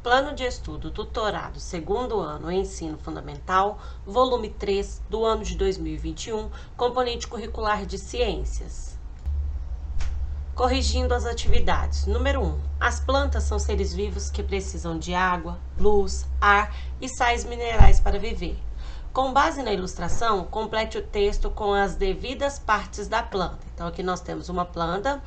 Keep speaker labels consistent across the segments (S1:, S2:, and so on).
S1: Plano de Estudo Tutorado Segundo Ano Ensino Fundamental, volume 3, do ano de 2021, componente curricular de Ciências. Corrigindo as atividades. Número 1. As plantas são seres vivos que precisam de água, luz, ar e sais minerais para viver. Com base na ilustração, complete o texto com as devidas partes da planta. Então, aqui nós temos uma planta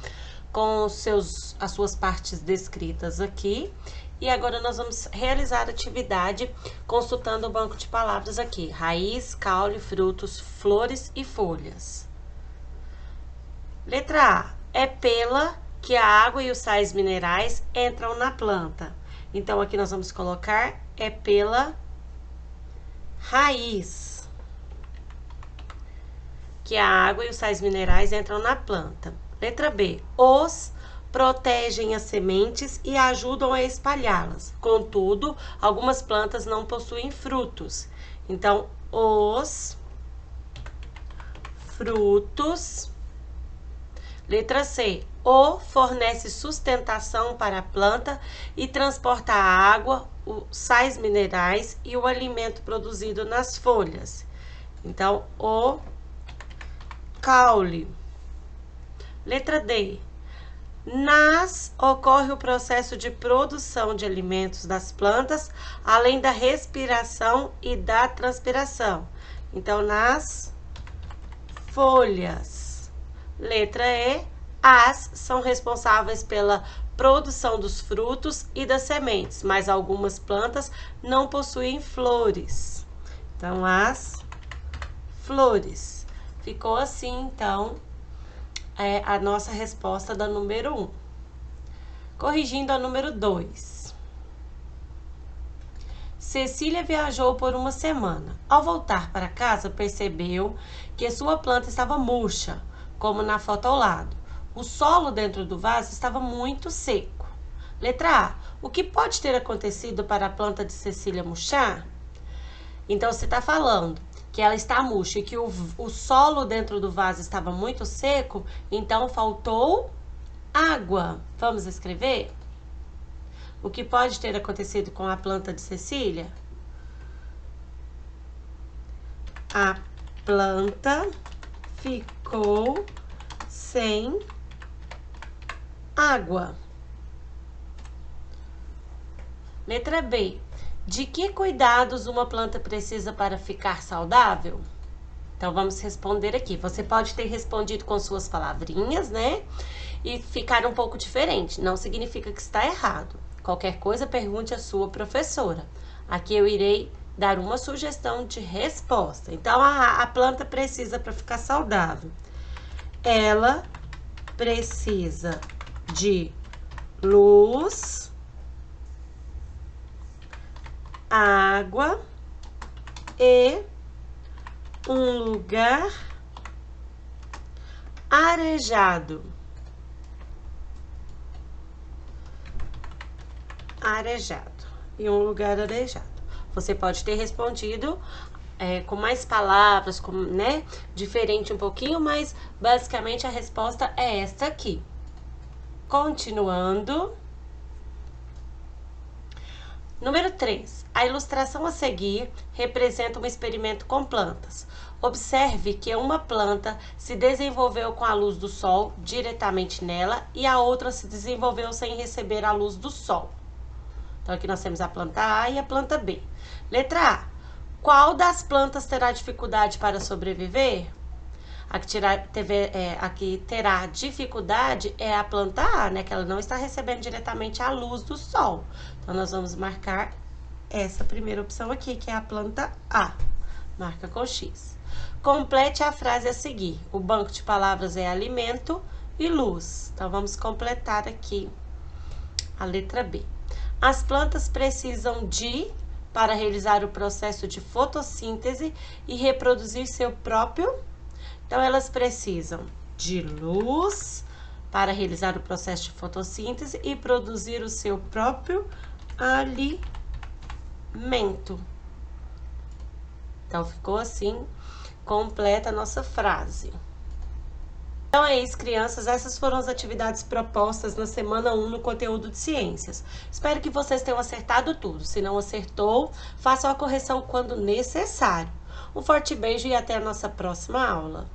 S1: com as suas partes descritas aqui. E agora nós vamos realizar a atividade consultando o banco de palavras aqui. Raiz, caule, frutos, flores e folhas. Letra A. É pela que a água e os sais minerais entram na planta. Então, aqui nós vamos colocar é pela raiz que a água e os sais minerais entram na planta. Letra B. Os protegem as sementes e ajudam a espalhá-las. Contudo, algumas plantas não possuem frutos. Então, os frutos. Letra C. O fornece sustentação para a planta e transporta a água, os sais minerais e o alimento produzido nas folhas. Então, o caule. Letra D. Ocorre o processo de produção de alimentos das plantas, além da respiração e da transpiração. Então, nas folhas. Letra E. As são responsáveis pela produção dos frutos e das sementes, mas algumas plantas não possuem flores. Então, as flores. Ficou assim, então, a nossa resposta da número 1. Corrigindo a número 2. Cecília viajou por uma semana. Ao voltar para casa, percebeu que sua planta estava murcha, como na foto ao lado. O solo dentro do vaso estava muito seco. Letra A. O que pode ter acontecido para a planta de Cecília murchar? Então, você está falando que ela está murcha e que o solo dentro do vaso estava muito seco, então faltou água. Vamos escrever? O que pode ter acontecido com a planta de Cecília? A planta ficou sem água. Letra B. De que cuidados uma planta precisa para ficar saudável? Então, vamos responder aqui. Você pode ter respondido com suas palavrinhas, né? E ficar um pouco diferente. Não significa que está errado. Qualquer coisa, pergunte à sua professora. Aqui eu irei dar uma sugestão de resposta. Então, a planta precisa, para ficar saudável, ela precisa de luz, água e um lugar arejado. E um lugar arejado. Você pode ter respondido com mais palavras, né? Diferente um pouquinho, mas basicamente a resposta é esta aqui. Continuando. Número 3. A ilustração a seguir representa um experimento com plantas. Observe que uma planta se desenvolveu com a luz do sol diretamente nela e a outra se desenvolveu sem receber a luz do sol. Então, aqui nós temos a planta A e a planta B. Letra A. Qual das plantas terá dificuldade para sobreviver? Aqui terá dificuldade é a planta A, né? Que ela não está recebendo diretamente a luz do sol. Então, nós vamos marcar essa primeira opção aqui, que é a planta A. Marca com X. Complete a frase a seguir. O banco de palavras é alimento e luz. Então, vamos completar aqui a letra B. As plantas precisam para realizar o processo de fotossíntese e reproduzir seu próprio. Então, elas precisam de luz para realizar o processo de fotossíntese e produzir o seu próprio alimento. Então, ficou assim, completa a nossa frase. Então é isso, crianças. Essas foram as atividades propostas na semana 1 no conteúdo de ciências. Espero que vocês tenham acertado tudo. Se não acertou, façam a correção quando necessário. Um forte beijo e até a nossa próxima aula.